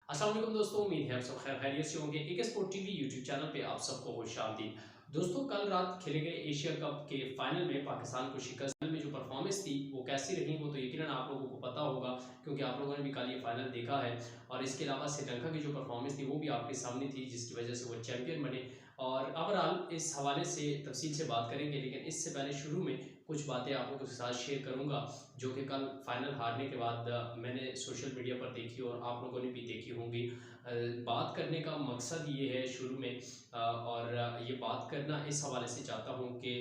अस्सलाम वालेकुम दोस्तों, उम्मीद है आप सब खैर खैरियत से होंगे। एक स्पोर्ट टीवी यूट्यूब चैनल पे आप सबको खुशामदीद। दोस्तों, कल रात खेले गए एशिया कप के फाइनल में पाकिस्तान को शिकस्त में जो परफॉर्मेंस थी वो कैसी रही वो तो यकीनन आप लोगों को पता होगा, क्योंकि आप लोगों ने भी कल ये फाइनल देखा है। और इसके अलावा श्रीलंका की जो परफॉर्मेंस थी वो भी आपके सामने थी, जिसकी वजह से वो चैंपियन बने। और ओवरऑल इस हवाले से तफसील से बात करेंगे, लेकिन इससे पहले शुरू में कुछ बातें आप लोगों के साथ शेयर करूंगा जो कि कल फाइनल हारने के बाद मैंने सोशल मीडिया पर देखी और आप लोगों ने भी देखी होंगी। बात करने का मकसद ये है शुरू में, और ये बात करना इस हवाले से चाहता हूँ कि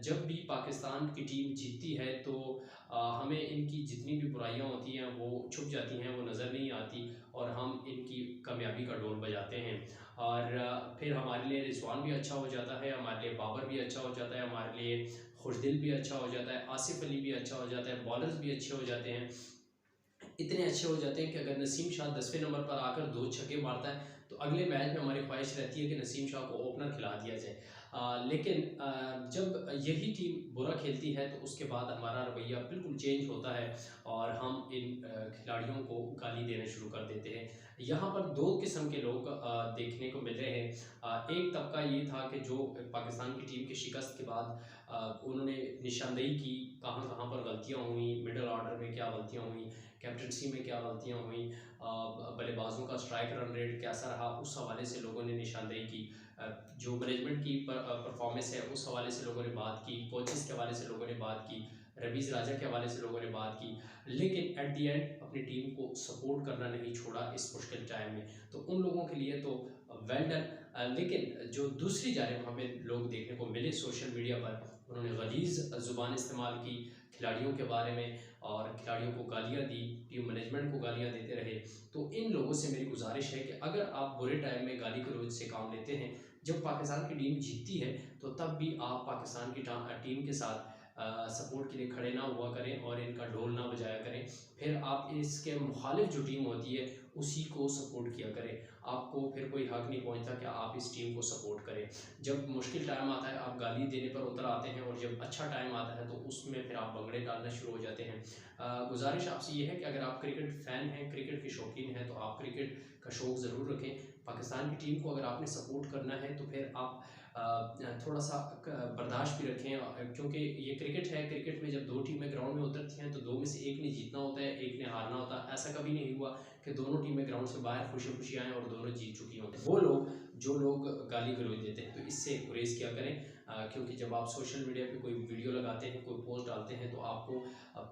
जब भी पाकिस्तान की टीम जीतती है तो हमें इनकी जितनी भी बुराइयां होती हैं वो छुप जाती हैं, वो नज़र नहीं आती और हम इनकी कामयाबी का ढोल बजाते हैं। और फिर हमारे लिए रिजवान भी अच्छा हो जाता है, हमारे लिए बाबर भी अच्छा हो जाता है, हमारे लिए खुशदिल भी अच्छा हो जाता है, आसिफ अली भी अच्छा हो जाता है, बॉलर्स भी अच्छे हो जाते हैं। इतने अच्छे हो जाते हैं कि अगर नसीम शाह 10वें नंबर पर आकर 2 छक्के मारता है तो अगले मैच में हमारी ख्वाहिश रहती है कि नसीम शाह को ओपनर खिला दिया जाए। लेकिन जब यही टीम बुरा खेलती है तो उसके बाद हमारा रवैया बिल्कुल चेंज होता है और हम इन खिलाड़ियों को गाली देना शुरू कर देते हैं। यहाँ पर दो किस्म के लोग देखने को मिल रहे हैं। एक तबका ये था कि जो पाकिस्तान की टीम की शिकस्त के बाद उन्होंने निशानदेही की, कहाँ कहाँ पर गलतियाँ हुई, मिडल ऑर्डर में क्या गलतियाँ हुई, कैप्टनसी में क्या गलतियाँ हुई, बल्लेबाजों का स्ट्राइक रन रेट कैसा रहा, उस हवाले से लोगों ने निशानदेही की। जो मैनेजमेंट की परफॉर्मेंस है उस हवाले से लोगों ने बात की, कोचेस के हवाले से लोगों ने बात की, रवीज़ राजा के हवाले से लोगों ने बात की। लेकिन एट दी एंड अपनी टीम को सपोर्ट करना नहीं छोड़ा इस मुश्किल टाइम में, तो उन लोगों के लिए तो वेल डन। लेकिन जो दूसरी जानिब हमें लोग देखने को मिले सोशल मीडिया पर, उन्होंने गलीज़ ज़ुबान इस्तेमाल की खिलाड़ियों के बारे में और खिलाड़ियों को गालियाँ दी, टीम मैनेजमेंट को गालियाँ देते रहे। तो इन लोगों से मेरी गुजारिश है कि अगर आप बुरे टाइम में गाली गलौज से काम लेते हैं, जब पाकिस्तान की टीम जीतती है तो तब भी आप पाकिस्तान की टीम के साथ सपोर्ट के लिए खड़े ना हुआ करें और इनका ढोल ना बजाया करें। फिर आप इसके मुखालिफ जो टीम होती है उसी को सपोर्ट किया करें। आपको फिर कोई हक नहीं पहुंचता कि आप इस टीम को सपोर्ट करें। जब मुश्किल टाइम आता है आप गाली देने पर उतर आते हैं और जब अच्छा टाइम आता है तो उसमें फिर आप बंगड़े डालना शुरू हो जाते हैं। गुजारिश आपसे ये है कि अगर आप क्रिकेट फ़ैन हैं, क्रिकेट के शौकीन हैं, तो आप क्रिकेट का शौक़ ज़रूर रखें। पाकिस्तान की टीम को अगर आपने सपोर्ट करना है तो फिर आप थोड़ा सा बर्दाश्त भी रखें, क्योंकि ये क्रिकेट है। क्रिकेट में जब दो टीमें ग्राउंड में उतरती हैं तो दो में से एक ने जीतना होता है, एक ने हारना होता है। ऐसा कभी नहीं हुआ कि दोनों टीमें ग्राउंड से बाहर खुशी खुशी आएँ और दोनों जीत चुकी हों। वो लोग जो लोग गाली गलौज देते हैं तो इससे गुरेज किया करें, क्योंकि जब आप सोशल मीडिया पे कोई वीडियो लगाते हैं, कोई पोस्ट डालते हैं तो आपको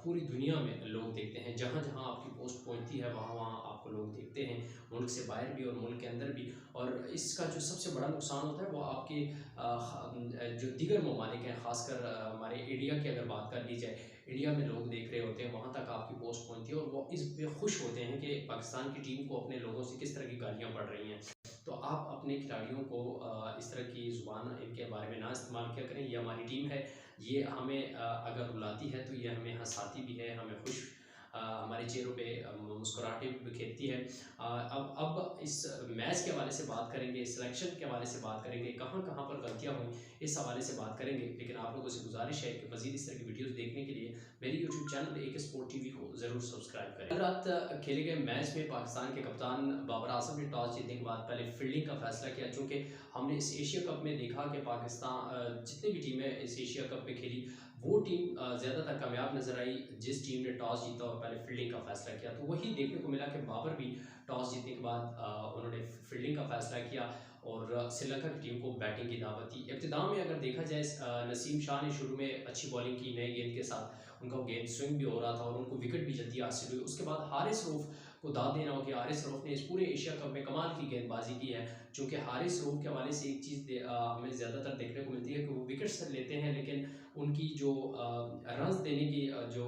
पूरी दुनिया में लोग देखते हैं। जहाँ जहाँ आपकी पोस्ट पहुँचती है वहाँ वहाँ आपको लोग देखते हैं, मुल्क से बाहर भी और मुल्क के अंदर भी। और इसका जो सबसे बड़ा नुकसान होता है वो आपके जो दीगर ममालिक हैं, ख़ासकर हमारे इंडिया की अगर बात कर ली जाए, इंडिया में लोग देख रहे होते हैं, वहाँ तक आपकी पोस्ट पहुँचती है और वो इस पे खुश होते हैं कि पाकिस्तान की टीम को अपने लोगों से किस तरह की गालियाँ पड़ रही हैं। तो आप अपने खिलाड़ियों को इस तरह की ज़ुबान इनके बारे में ना इस्तेमाल किया करें। ये हमारी टीम है, ये हमें अगर रुलाती है तो ये हमें हँसाती भी है, हमें खुश हमारे चेहरों पे मुस्कुराहटें भी बिखेरती है। अब इस मैच के हवाले से बात करेंगे, सिलेक्शन के हवाले से बात करेंगे, कहाँ कहाँ पर गलतियाँ हुई, इस हवाले से बात करेंगे। लेकिन आप लोगों से गुजारिश है कि मज़ीद इस तरह की वीडियोज़ देखने के लिए मेरे यूट्यूब चैनल एक स्पोर्ट टीवी को ज़रूर सब्सक्राइब करें। कल रात खेले गए मैच में पाकिस्तान के कप्तान बाबर आजम ने टॉस जीतने के बाद पहले फील्डिंग का फैसला किया, चूँकि हमने इस एशिया कप में देखा कि पाकिस्तान जितनी भी टीमें इस एशिया कप में खेली वो टीम ज़्यादातर कामयाब नज़र आई जिस टीम ने टॉस जीता और पहले फील्डिंग का फैसला किया। तो वही देखने को मिला कि बाबर भी टॉस जीतने के बाद उन्होंने फील्डिंग का फैसला किया और श्रीलंका की टीम को बैटिंग की दावत दी। इब्तिदा में अगर देखा जाए नसीम शाह ने शुरू में अच्छी बॉलिंग की नए गेंद के साथ, उनका गेंद स्विंग भी हो रहा था और उनको विकेट भी जल्दी हासिल हुई। उसके बाद हारिस रऊफ़ को दाद देना हो कि हारिस रऊफ़ ने इस पूरे एशिया कप में कमाल की गेंदबाजी की है। चूँकि हारिस रऊफ़ के हवाले से एक चीज़ हमें ज़्यादातर देखने को मिलती है कि वो विकेट्स लेते हैं, लेकिन उनकी जो रन्स देने की जो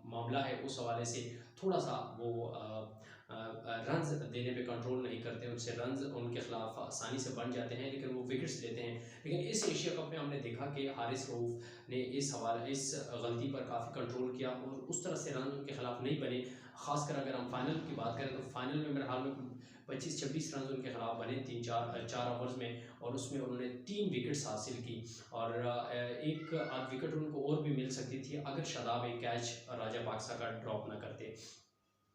मामला है उस हवाले से थोड़ा सा वो रन्स देने पे कंट्रोल नहीं करते, उनसे रन्स उनके खिलाफ आसानी से बन जाते हैं, लेकिन वो विकेट्स लेते हैं। लेकिन इस एशिया कप में हमने देखा कि हारिस रऊफ़ ने इस गलती पर काफ़ी कंट्रोल किया और उस तरह से रन उनके खिलाफ नहीं बने। ख़ासकर अगर हम फाइनल की बात करें तो फाइनल में मेरे हाल में 25-26 रन उनके खिलाफ बने 3-4 ओवर्स में, और उसमें उन्होंने 3 विकेट्स हासिल की। और एक आध विकेट उनको और भी मिल सकती थी अगर शादाब एक कैच राजा बादशाह का ड्रॉप ना करते।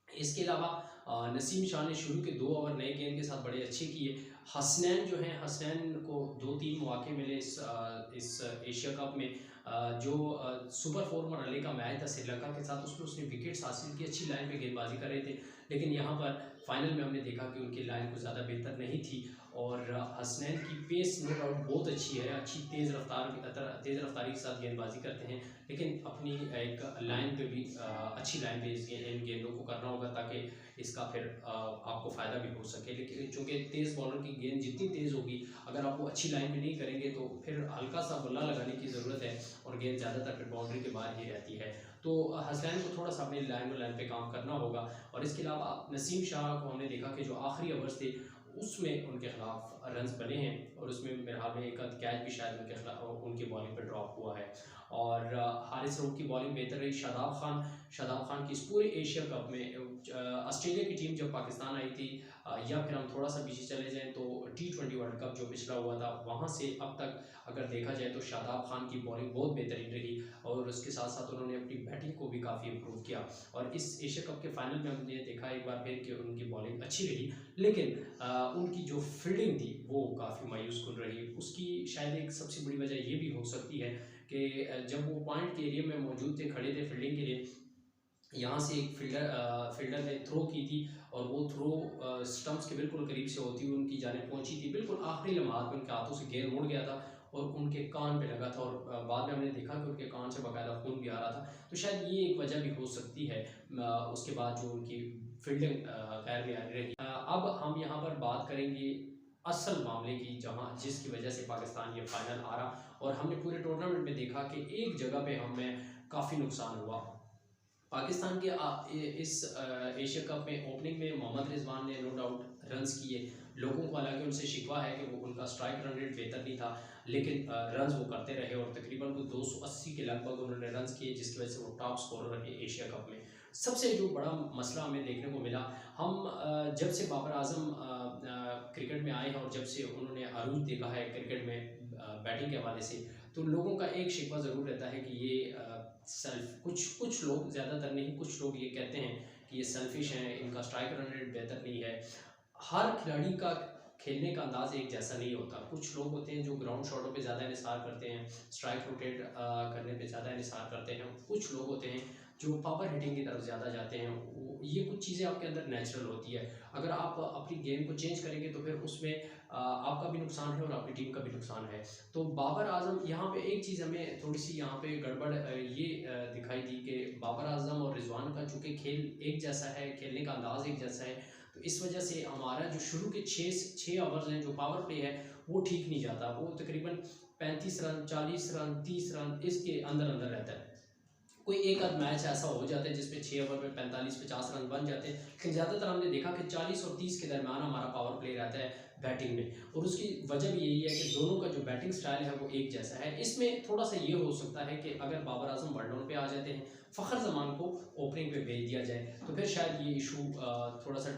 इसके अलावा नसीम शाह ने शुरू के 2 ओवर नए गेंद के साथ बड़े अच्छे किए। हसनैन जो हैं, हसनैन को 2-3 मौके मिले इस एशिया कप में। जो सुपर 4 मरहले का मैच था श्रीलंका के साथ, उसमें उसने विकेट्स हासिल की, अच्छी लाइन पे गेंदबाजी कर रहे थे। लेकिन यहाँ पर फाइनल में हमने देखा कि उनकी लाइन कुछ ज़्यादा बेहतर नहीं थी। और हसनैन की पेस नो डाउट बहुत अच्छी है, अच्छी तेज़ रफ्तारी के साथ गेंदबाजी करते हैं। लेकिन अपनी एक लाइन पे भी अच्छी लाइन पे इन गेंदों को करना होगा, ताकि इसका फिर आपको फ़ायदा भी हो सके। लेकिन चूँकि तेज़ बॉलर की गेंद जितनी तेज़ होगी, अगर आप वो अच्छी लाइन पे नहीं करेंगे तो फिर हल्का सा बल्ला लगाने की ज़रूरत है और गेंद ज़्यादातर फिर बाउंड्री के बाहर ही रहती है। तो हसनैन को थोड़ा सा अपनी लाइन पे काम करना होगा। और इसके अलावा नसीम शाह को हमने देखा कि जो आखिरी ओवर्स थे उसमें उनके खिलाफ रन्स बने हैं, और उसमें मेरे ख्याल में एक आध कैच भी शायद उनके खिलाफ उनकी बॉलिंग पर ड्रॉप हुआ है। और हारिस रऊफ की बॉलिंग बेहतर रही। शादाब खान की इस पूरे एशिया कप में ऑस्ट्रेलिया की टीम जब पाकिस्तान आई थी, या फिर हम थोड़ा सा पीछे चले जाएं तो T20 वर्ल्ड कप जो पिछला हुआ था, वहाँ से अब तक अगर देखा जाए तो शादाब खान की बॉलिंग बहुत बेहतरीन रही, और उसके साथ साथ उन्होंने अपनी बैटिंग को भी काफ़ी इम्प्रूव किया। और इस एशिया कप के फाइनल में हमने देखा एक बार फिर कि उनकी बॉलिंग अच्छी रही, लेकिन उनकी जो फील्डिंग थी वो काफ़ी मायूस कुन रही। उसकी शायद एक सबसे बड़ी वजह ये भी हो सकती है कि जब वो पॉइंट के एरिया में मौजूद थे, खड़े थे फील्डिंग के लिए, यहाँ से एक फील्डर ने थ्रो की थी, और वो थ्रो स्टंप्स के बिल्कुल करीब से होती हुई उनकी जानिब पहुंची थी। बिल्कुल आखिरी लम्हात में उनके हाथों से गेंद मुड़ गया था और उनके कान पे लगा था, और बाद में हमने देखा कि उनके कान से बाकायदा खून भी आ रहा था। तो शायद ये एक वजह भी हो सकती है। उसके बाद जो उनकी फील्डिंग गैर मेयारी रही। अब हम यहाँ पर बात करेंगे असल मामले की, जहाँ जिसकी वजह से पाकिस्तान ये फाइनल आ रहा, और हमने पूरे टूर्नामेंट में देखा कि एक जगह पे हमें काफ़ी नुकसान हुआ। पाकिस्तान के इस एशिया कप में ओपनिंग में मोहम्मद रिजवान ने नो डाउट रन्स किए। लोगों को हालांकि उनसे शिकवा है कि वो उनका स्ट्राइक रन रेट बेहतर नहीं था, लेकिन रन्स वो करते रहे, और तकरीबन वो 280 के लगभग उन्होंने रन्स किए, जिसकी वजह से वो टॉप स्कोरर रहे एशिया कप में। सबसे जो बड़ा मसला हमें देखने को मिला, हम जब से बाबर आजम क्रिकेट में आए हैं और जब से उन्होंने अरूज देखा है क्रिकेट में बैटिंग के हवाले से, तो लोगों का एक शिकवा ज़रूर रहता है कि ये सेल्फ कुछ लोग, ज़्यादातर नहीं, कुछ लोग ये कहते हैं कि ये सेल्फिश हैं, इनका स्ट्राइक रन रेट बेहतर नहीं है। हर खिलाड़ी का खेलने का अंदाज एक जैसा नहीं होता। कुछ लोग होते हैं जो ग्राउंड शॉटों पे ज़्यादा निसार करते हैं, स्ट्राइक रोटेट करने पे ज़्यादा निसार करते हैं। कुछ लोग होते हैं जो पावर हिटिंग की तरफ ज़्यादा जाते हैं। ये कुछ चीज़ें आपके अंदर नेचुरल होती है। अगर आप अपनी गेम को चेंज करेंगे तो फिर उसमें आपका भी नुकसान है और आपकी टीम का भी नुकसान है। तो बाबर आजम, यहाँ पे एक चीज़ हमें थोड़ी सी यहाँ पे गड़बड़ ये दिखाई दी कि बाबर आजम और रिजवान का चूँकि खेल एक जैसा है, खेलने का अंदाज एक जैसा है, तो इस वजह से हमारा जो शुरू के 6 ओवर्स हैं, जो पावर प्ले है, वो ठीक नहीं जाता। वो तकरीबन 35 रन, 40 रन, 30 रन इसके अंदर अंदर रहता है। कोई एक आध मैच ऐसा हो जाता है जिसमें 6 ओवर में 45-50 रन बन जाते हैं, लेकिन ज़्यादातर हमने देखा कि 40 और 30 के दरमियान हमारा पावर प्ले रहता है बैटिंग में। और उसकी वजह भी यही है कि दोनों का जो बैटिंग स्टाइल है वो एक जैसा है। इसमें थोड़ा सा ये हो सकता है कि अगर बाबर आजम वन डाउन पे आ जाते हैं, फ़खर जमान को ओपनिंग पे भेज दिया जाए, तो फिर शायद ये इशू थोड़ा सा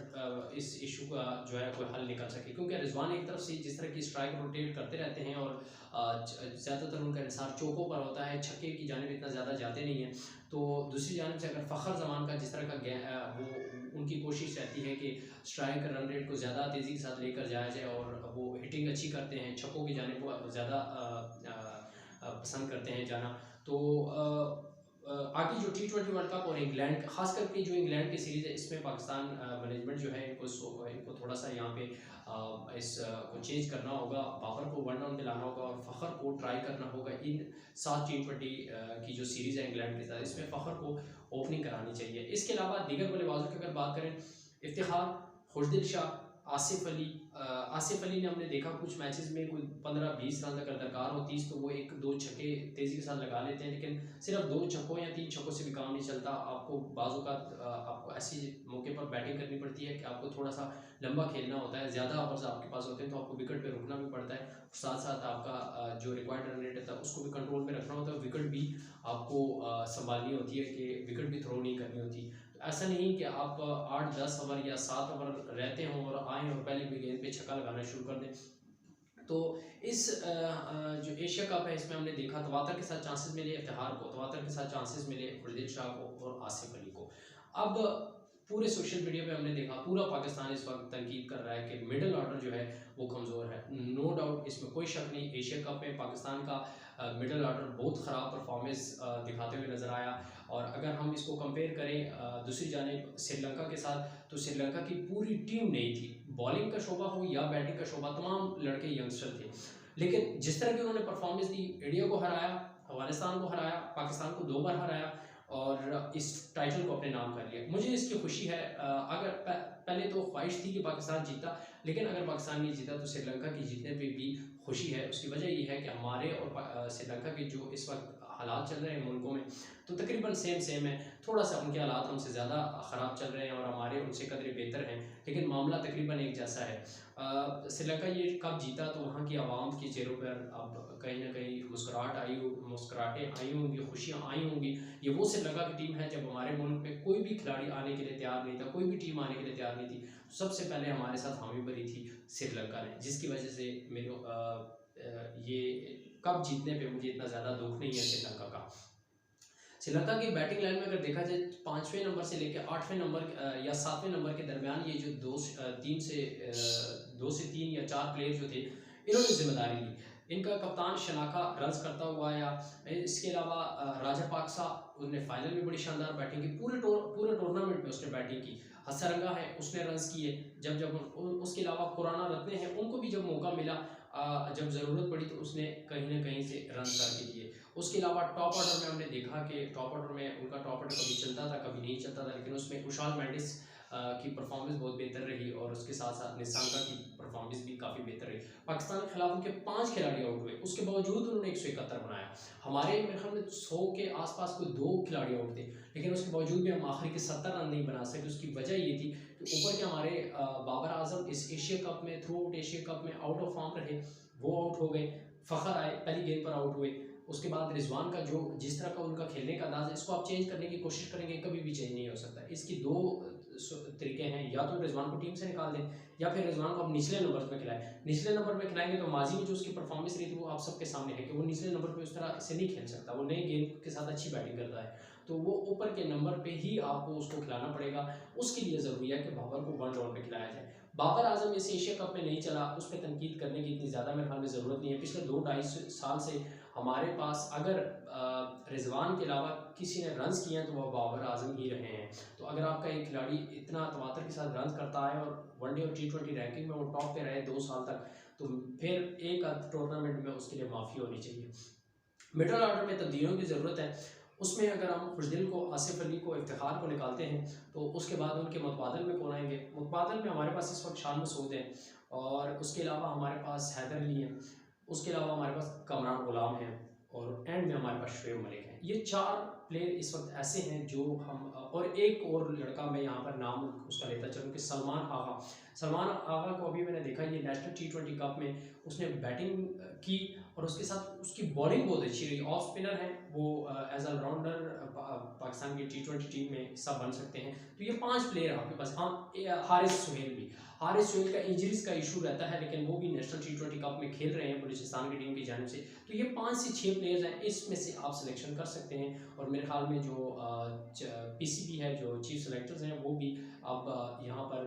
इस इशू का जो है कोई हल निकल सके। क्योंकि रिजवान एक तरफ से जिस तरह की स्ट्राइक रोटेट करते रहते हैं, और ज़्यादातर उनका निसार चौकों पर होता है, छक्के की जानिब इतना ज़्यादा जाते नहीं हैं। तो दूसरी जानिब से अगर फ़खर जमान का जिस तरह का वो उनकी कोशिश रहती है कि स्ट्राइक रन रेट को ज़्यादा तेज़ी के साथ लेकर जाया जाए, और वो हिटिंग अच्छी करते हैं, छक्कों की जानिब वो ज़्यादा पसंद करते हैं जाना। तो आगे जो T20 वर्ल्ड कप और इंग्लैंड, खास करके जो इंग्लैंड की सीरीज़ है, इसमें पाकिस्तान मैनेजमेंट जो है इनको थोड़ा सा यहाँ पे इस को चेंज करना होगा। बाबर को वन डाउन पे लाना होगा और फ़खर को ट्राई करना होगा। इन 7 T20 की जो सीरीज़ है इंग्लैंड के साथ, इसमें फ़खर को ओपनिंग करानी चाहिए। इसके अलावा दीगर बल्लेबाजों की अगर बात करें, इफ्तिखार, खुशदिल शाह, आसिफ अली ने हमने देखा कुछ मैचेस में कोई 15-20 रन अगर दरकार हो, 30, तो वो 1-2 छक्के तेज़ी के साथ लगा लेते हैं। लेकिन सिर्फ 2 छक्कों या 3 छक्कों से भी काम नहीं चलता। आपको बाज़ औक़ात आपको ऐसी मौके पर बैटिंग करनी पड़ती है कि आपको थोड़ा सा लंबा खेलना होता है, ज़्यादा ओवर्स आपके पास होते हैं, तो आपको विकेट पे रुकना भी पड़ता है। साथ साथ आपका जो रिक्वायर्ड रन रेट होता है उसको भी कंट्रोल में रखना होता है, विकेट भी आपको संभालनी होती है कि विकेट भी थ्रो नहीं करनी होती। तो ऐसा नहीं कि आप 8-10 ओवर या 7 ओवर रहते हों और आएँ और पहली भी गेंद पे छक्का लगाना शुरू कर दें। तो इस जो एशिया कप है, इसमें हमने देखा तवातर के साथ चांसेस मिले इफ्तिखार को, तवातर के साथ चांसेस मिले खुशदिल शाह को और आसिफ अली को। अब पूरे सोशल मीडिया पे हमने देखा पूरा पाकिस्तान इस वक्त तनकीद कर रहा है कि मिडिल ऑर्डर जो है वो कमज़ोर है। नो डाउट, इसमें कोई शक नहीं। एशिया कप में पाकिस्तान का मिडिल ऑर्डर बहुत ख़राब परफॉर्मेंस दिखाते हुए नज़र आया। और अगर हम इसको कंपेयर करें दूसरी जानिब श्रीलंका के साथ, तो श्रीलंका की पूरी टीम नहीं थी। बॉलिंग का शोबा हो या बैटिंग का शोबा, तमाम लड़के यंगस्टर थे। लेकिन जिस तरह की उन्होंने परफॉर्मेंस दी, इंडिया को हराया, अफगानिस्तान को हराया, पाकिस्तान को 2 बार हराया और इस टाइटल को अपने नाम कर लिया। मुझे इसकी खुशी है। अगर पहले तो ख्वाहिश थी कि पाकिस्तान जीता, लेकिन अगर पाकिस्तान नहीं जीता तो श्रीलंका की जीतने पे भी खुशी है। उसकी वजह ये है कि हमारे और श्रीलंका के जो इस वक्त हालात चल रहे हैं मुल्कों में, तो तकरीबन सेम है। थोड़ा सा उनके हालात हमसे ज़्यादा ख़राब चल रहे हैं और हमारे उनसे कदरे बेहतर हैं, लेकिन मामला तकरीबन एक जैसा है। श्रीलंका ये कप जीता तो वहाँ की आवाम के चेहरों पर अब कहीं ना कहीं मुस्कुराहटें आई होंगी, खुशियाँ आई होंगी। ये वो श्रीलंका की टीम है जब हमारे मुल्क में कोई भी खिलाड़ी आने के लिए तैयार नहीं था, कोई भी टीम आने के लिए तैयार नहीं थी, सबसे पहले हमारे साथ हामी भरी थी श्रीलंका ने, जिसकी वजह से ये कप जीतने पे मुझे इतना ज़्यादा दुख नहीं है श्रीलंका का। श्रीलंका की बैटिंग लाइन में अगर देखा जाए 5वें नंबर से लेकर 8वें नंबर या 7वें नंबर के दरमियान ये जो 2 से 3 या 4 प्लेयर जो थे, इन्होंने जिम्मेदारी ली। इनका कप्तान शनाका रन्स करता हुआ आया। इसके अलावा राजा पाक्सा, उसने फाइनल में बड़ी शानदार बैटिंग की, पूरे टूर्नामेंट में उसने बैटिंग की। हसरंगा है, उसने रन्स किए जब उसके अलावा पुराना रत्ने हैं, उनको भी जब मौका मिला, जब ज़रूरत पड़ी तो उसने कहीं ना कहीं से रन करके दिए। उसके अलावा टॉप ऑर्डर में हमने देखा कि टॉप ऑर्डर में उनका टॉप ऑर्डर कभी चलता था कभी नहीं चलता था, लेकिन उसमें कुशाल मेंडिस की परफॉर्मेंस बहुत बेहतर रही और उसके साथ साथ निसांका की परफॉर्मेंस भी काफ़ी बेहतर रही। पाकिस्तान के खिलाफ उनके 5 खिलाड़ी आउट हुए, उसके बावजूद उन्होंने 171 बनाया। हमारे मेरे ख्याल में 100 के आसपास कोई 2 खिलाड़ी आउट थे, लेकिन उसके बावजूद भी हम आखिरी के 70 रन नहीं बना सके। उसकी वजह ये थी कि ऊपर के हमारे बाबर आजम इस एशिया कप में, थ्रू आउट एशिया कप में आउट ऑफ फॉर्म रहे, वो आउट हो गए। फ़खर आए, पहली गेंद पर आउट हुए। उसके बाद रिजवान का जो जिस तरह का उनका खेलने का अंदाज है, इसको आप चेंज करने की कोशिश करेंगे कभी भी चेंज नहीं हो सकता। इसकी 2 तरीके हैं, या तो रिजवान को टीम से निकाल दें या फिर रिजवान को आप निचले नंबर में खिलाएं। निचले नंबर में खिलाएंगे तो माजी में जो उसकी परफॉर्मेंस रही थी वो आप सबके सामने है कि वो निचले नंबर पे उस तरह से नहीं खेल सकता, वो नई गेंद के साथ अच्छी बैटिंग करता है, तो वो ऊपर के नंबर पे ही आपको उसको खिलाना पड़ेगा। उसके लिए ज़रूरी है कि बाबर को 1 डाउन पे खिलाया जाए। बाबर आजम इस एशिया कप में नहीं चला, उस पर तनकीद करने की इतनी ज़्यादा मेरे ख्याल में ज़रूरत नहीं है। पिछले 2-2.5 साल से हमारे पास अगर रिजवान के अलावा किसी ने रन्स किए हैं तो वह बाबर आजम ही रहे हैं। तो अगर आपका एक खिलाड़ी इतना तवातर के साथ रन करता है और वनडे और T20 रैंकिंग में वो टॉप पे रहे 2 साल तक, तो फिर एक टूर्नामेंट में उसके लिए माफ़ी होनी चाहिए। मिडल ऑर्डर में तब्दीलियों की ज़रूरत है। उसमें अगर हम खुशदिल को, आसिफ अली को, इफ्तिखार को निकालते हैं तो उसके बाद उनके मुतबादल में कौन आएंगे? मुतबादल में हमारे पास इस वक्त शान मसूद है और उसके अलावा हमारे पास हैदर अली है, उसके अलावा हमारे पास कमरान गुलाम है और एंड में हमारे पास शुएब मलिक है। ये 4 प्लेयर इस वक्त ऐसे हैं जो हम, और एक और लड़का मैं यहाँ पर नाम उसका लेता चलूँ कि सलमान आगा। सलमान आगा को अभी मैंने देखा ये नेशनल T20 कप में उसने बैटिंग की और उसके साथ उसकी बॉलिंग बहुत अच्छी रही। ऑफ स्पिनर है वो, एज ऑलराउंडर पाकिस्तान की T20 टीम में हिस्सा बन सकते हैं। तो ये 5 प्लेयर आपके पास। हाँ, हारिस सुहेल का इंजरीज का इशू रहता है, लेकिन वो भी नेशनल T20 कप में खेल रहे हैं बलूचिस्तान की टीम की जानिब से। तो ये 5 से 6 प्लेयर्स हैं, इसमें से आप सिलेक्शन कर सकते हैं। और मेरे ख्याल में जो PCB है, जो चीफ सेलेक्टर्स हैं, वो भी अब यहाँ पर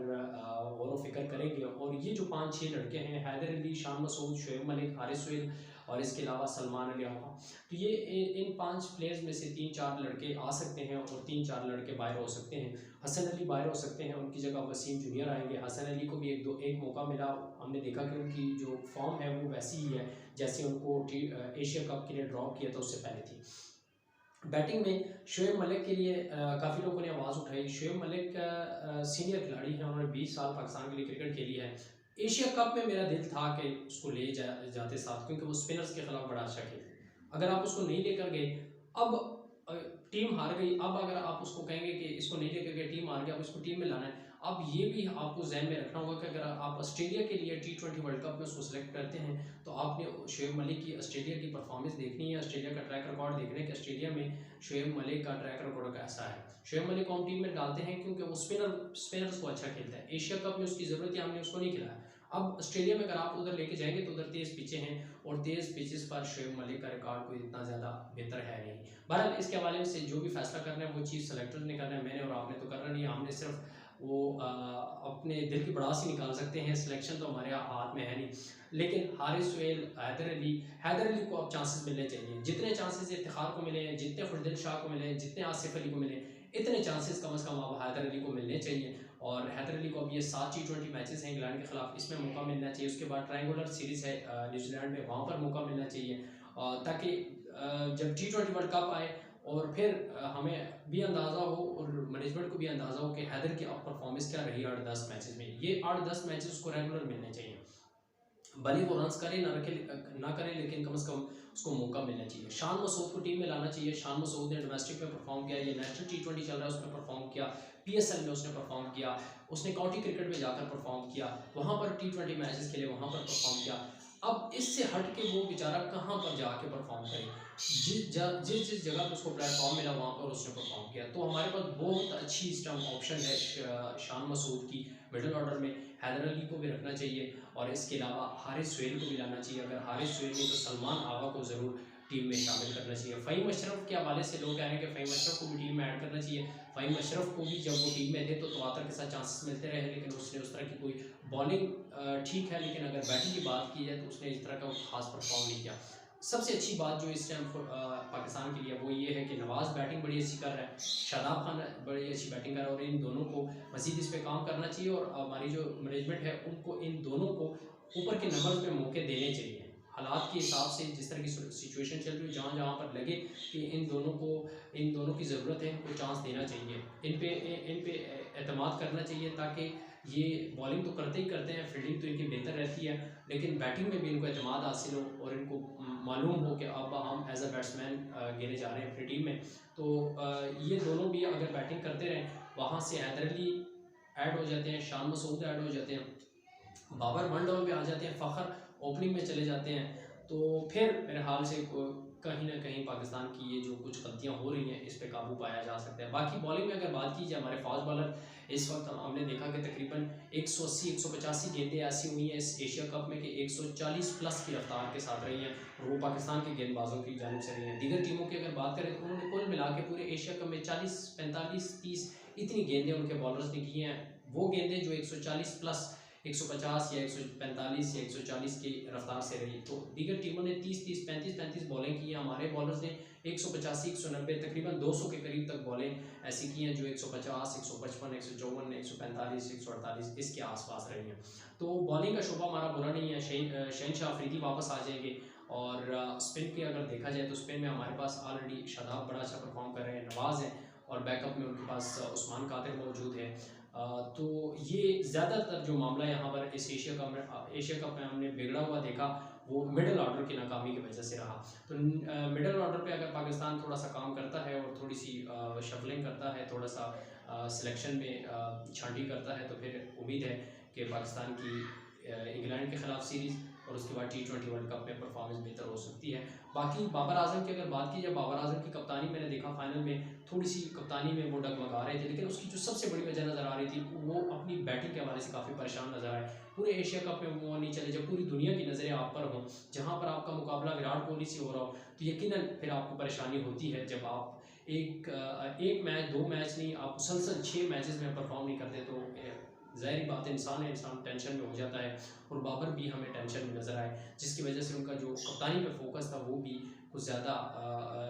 गौर व फिक्र करेंगे। और ये जो 5-6 लड़के हैं, हैदर अली, शान मसूद, शुएब मलिक, हारिस सुहेल और इसके अलावा सलमान अली आगा, तो ये इन 5 प्लेयर्स में से 3-4 लड़के आ सकते हैं और 3-4 लड़के बाहर हो सकते हैं। हसन अली बाहर हो सकते हैं, उनकी जगह वसीम जूनियर आएंगे। हसन अली को भी एक मौका मिला, हमने देखा कि उनकी जो फॉर्म है वो वैसी ही है जैसे उनको एशिया कप के लिए ड्रॉप किया था उससे पहले थी। बैटिंग में शुएब मलिक के लिए काफ़ी लोगों ने आवाज़ उठाई। शुएब मलिक सीनियर खिलाड़ी हैं, उन्होंने 20 साल पाकिस्तान के लिए क्रिकेट खेली है। एशिया कप में मेरा दिल था कि उसको ले जाते साथ, क्योंकि वो स्पिनर्स के खिलाफ बड़ा अच्छा खेलते। अगर आप उसको नहीं लेकर गए, अब टीम हार गई, अब अगर आप उसको कहेंगे कि इसको नहीं लेकर गए, टीम हार गया, अब इसको टीम में लाना है। अब ये भी आपको जहन में रखना होगा कि अगर आप ऑस्ट्रेलिया के लिए T20 वर्ल्ड कप में उसको सेलेक्ट करते हैं तो आपने शुएब मलिक की ऑस्ट्रेलिया की परफॉर्मेंस देखनी है, ऑस्ट्रेलिया का ट्रैक रिकॉर्ड देखना है कि ऑस्ट्रेलिया में शुएब मलिक का ट्रैक रिकॉर्ड कैसा है। शुएब मलिक को हम टीम में डालते हैं क्योंकि वो स्पिनर्स को अच्छा खेलता है। एशिया कप में उसकी ज़रूरत है, हमने उसको नहीं खिलाया। अब ऑस्ट्रेलिया में अगर आप उधर लेके जाएंगे तो उधर तेज़ पिचें हैं और तेज़ पिचेस पर शोएब मलिक का रिकॉर्ड कोई इतना ज़्यादा बेहतर है नहीं। बहरहाल इसके हवाले से जो भी फैसला करना है वो चीफ सेलेक्टर ने करना है, मैंने और आपने तो करना नहीं है। हमने सिर्फ वो अपने दिल की भड़ास ही निकाल सकते हैं, सिलेक्शन तो हमारे हाथ में है नहीं। लेकिन हारिस सोहेल, हैदर अली को अब चांसेस मिलने चाहिए। जितने चांसेस इफ्तिखार को मिले हैं, जितने खुशदिल शाह को मिले हैं, जितने आसिफ अली को मिले, इतने चांसेस कम से कम अब हैदर अली को मिलने चाहिए। और हैदर अली को अब ये 7 T20 मैचेस हैं इंग्लैंड के खिलाफ, इसमें मौका मिलना चाहिए। उसके बाद ट्रायंगुलर सीरीज़ है न्यूजीलैंड में, वहाँ पर मौका मिलना चाहिए ताकि जब T20 वर्ल्ड कप आए और फिर हमें भी अंदाज़ा हो और मैनेजमेंट को भी अंदाज़ा हो कि हैदर की अब परफॉर्मेंस क्या रही 8-10 मैचेस में। ये 8-10 मैचेस उसको रेगुलर मिलने चाहिए, भले वो रन्स करे ना करे, लेकिन कम से कम उसको मौका मिलना चाहिए। शान मसूद को टीम में लाना चाहिए। शान मसूद ने डोमेस्टिक में परफॉर्म किया, ये नेशनल T20 चल रहा है उसमें परफॉर्म किया, PSL में उसने परफॉर्म किया, उसने काउंटी क्रिकेट में जाकर परफॉर्म किया, वहाँ पर T20 मैचेस खेले, वहाँ पर परफॉर्म किया। अब इससे हट के वो बेचारा कहाँ पर जाके परफॉर्म करे, जिस जगह पर उसको प्लेटफॉर्म मिला वहाँ पर उसने परफॉर्म किया। तो हमारे पास बहुत अच्छी इस टाइम ऑप्शन है शान मसूद की मिडिल ऑर्डर में। हैदर अली को भी रखना चाहिए और इसके अलावा हारिस सोहेल को भी लाना चाहिए। अगर हारिस सोहेल नहीं तो सलमान आगा को ज़रूर टीम में शामिल करना चाहिए। फ़हीम अशरफ के हवाले से लोग कह रहे हैं कि फ़हीम अशरफ को भी टीम में ऐड करना चाहिए। फ़हीम अशरफ को भी जब वो टीम में थे तो तवातर के साथ चांसेस मिलते रहे, लेकिन उसने उस तरह की कोई बॉलिंग ठीक है, लेकिन अगर बैटिंग की बात की जाए तो उसने इस तरह का खास परफॉर्म नहीं किया। सबसे अच्छी बात जो इस टाइम पाकिस्तान के लिए वो ये है कि नवाज़ बैटिंग बड़ी अच्छी कर रहा है, शादाब खान बड़ी अच्छी बैटिंग कर रहा है, और इन दोनों को मज़ीद इस पर काम करना चाहिए। और हमारी जो मैनेजमेंट है उनको इन दोनों को ऊपर के नंबर में मौके देने चाहिए। हालात के हिसाब से जिस तरह की सिचुएशन चल रही है, जहाँ जहाँ पर लगे कि इन दोनों की ज़रूरत है, इनको चांस देना चाहिए, इन पे एतमाद करना चाहिए, ताकि ये बॉलिंग तो करते ही करते हैं, फील्डिंग तो इनकी बेहतर रहती है, लेकिन बैटिंग में भी इनको एतमाद हासिल हो और इनको मालूम हो कि अब हम एज अ बैट्समैन गिने जा रहे हैं अपनी टीम में। तो ये दोनों भी अगर बैटिंग करते रहें, वहाँ से हैदर अली ऐड हो जाते हैं, शान मसूद ऐड हो जाते हैं, बाबर वन डाउन पे आ जाते हैं, फ़खर ओपनिंग में चले जाते हैं, तो फिर मेरे हाल से कहीं ना कहीं पाकिस्तान की ये जो कुछ गलतियां हो रही हैं इस पे काबू पाया जा सकता है। बाकी बॉलिंग में अगर बात की जाए, हमारे फास्ट बॉलर इस वक्त हमने देखा कि तकरीबन 180-185 गेंदें ऐसी हुई हैं इस एशिया कप में कि 140 प्लस की रफ्तार के साथ रही हैं, और वो पाकिस्तान के गेंदबाजों की जानिब से रही हैं। दीगर टीमों की अगर बात करें तो उन्होंने कुल मिला के पूरे एशिया कप में 40, 45, 30 इतनी गेंदें उनके बॉलर्स ने की हैं। वो गेंदें जो 140 प्लस 150 या 145 या 140 की रफ्तार से रही, तो दीगर टीमों ने 30-30, 35-35 बॉलें की हैं। हमारे बॉलर्स ने 185, 190, तकरीबन 200 के करीब तक बॉलें ऐसी की हैं जो 150, 155, 154, 145, 148 इसके आसपास रही हैं। तो बॉलिंग का शोबा हमारा बुरा नहीं है। शहनशाह अफरीदी वापस आ जाएंगे, और स्पिन की अगर देखा जाए तो स्पिन में हमारे पास ऑलरेडी शादाब बड़ा अच्छा परफॉर्म कर रहे हैं, नवाज़ हैं, और बैकअप में उनके पास उस्मान कादिर मौजूद है। तो ये ज़्यादातर जो मामला यहाँ पर इस एशिया कप में हमने बिगड़ा हुआ देखा, वो मिडल ऑर्डर की नाकामी की वजह से रहा। तो मिडल ऑर्डर पे अगर पाकिस्तान थोड़ा सा काम करता है और थोड़ी सी शफलिंग करता है, थोड़ा सा सिलेक्शन में छांटी करता है, तो फिर उम्मीद है कि पाकिस्तान की इंग्लैंड के ख़िलाफ़ सीरीज़ और उसके बाद T20 वर्ल्ड कप में परफॉर्मेंस बेहतर हो सकती है। बाकी बाबर आजम की अगर बात की जाए, बाबर आजम की कप्तानी मैंने देखा फाइनल में थोड़ी सी कप्तानी में वो डगमगा रहे थे, लेकिन उसकी जो सबसे बड़ी वजह नज़र आ रही थी वो अपनी बैटिंग के हवाले से काफ़ी परेशान नजर आए। पूरे एशिया कप में वो नहीं चले, जब पूरी दुनिया की नज़रें आप पर हों, जहाँ पर आपका मुकाबला विराट कोहली से हो रहा हो, तो यकीनन फिर आपको परेशानी होती है। जब आप एक मैच, 2 मैच नहीं, आप मुसलसल 6 मैचेस में परफॉर्म नहीं करते, तो ज़ाहिर बात है इंसान टेंशन में हो जाता है। और बाबर भी हमें टेंशन में नज़र आए, जिसकी वजह से उनका जो कप्तानी पर फोकस था वो भी कुछ ज़्यादा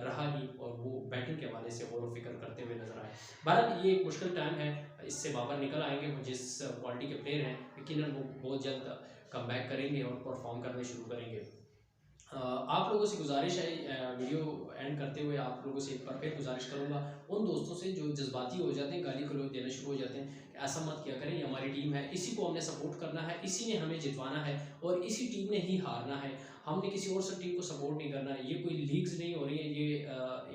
रहा नहीं, और वो बैटिंग के हवाले से गौर फिक्र करते हुए नजर आए। बहरहाल ये एक मुश्किल टाइम है, इससे बाबर निकल आएंगे। वो जिस क्वालिटी के प्लेयर हैं, यकीनन वो बहुत जल्द कम बैक करेंगे और परफॉर्म करने शुरू करेंगे। आप लोगों से गुजारिश है, वीडियो एंड करते हुए आप लोगों से एक बार फिर गुजारिश करूंगा, उन दोस्तों से जो जज्बाती हो जाते हैं, गाली गलौज देना शुरू हो जाते हैं, ऐसा मत किया करें। ये हमारी टीम है, इसी को हमने सपोर्ट करना है, इसी ने हमें जितवाना है और इसी टीम ने ही हारना है। हमने किसी और स टीम को सपोर्ट नहीं करना है। ये कोई लीग्स नहीं हो रही है, ये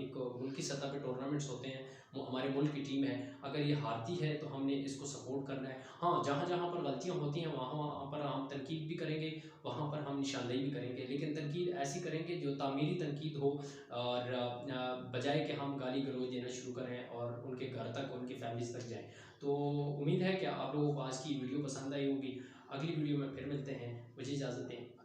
एक मुल्की सतह पे टूर्नामेंट्स होते हैं। हमारे मुल्क की टीम है, अगर ये हारती है तो हमने इसको सपोर्ट करना है। हाँ, जहाँ-जहाँ पर गलतियाँ होती हैं वहाँ-वहाँ पर हम तनकीद भी करेंगे, वहाँ पर हम निशानदेही भी करेंगे। लेकिन तनकीद ऐसी करेंगे जो तामीरी तनकीद हो, और बजाए कि हम गाली-गलौज देना शुरू करें और उनके घर तक, उनकी फैमिलीज़ तक जाएँ। तो उम्मीद है कि आप लोगों को आज की वीडियो पसंद आई होगी। अगली वीडियो में फिर मिलते हैं। मुझे इजाज़त दें।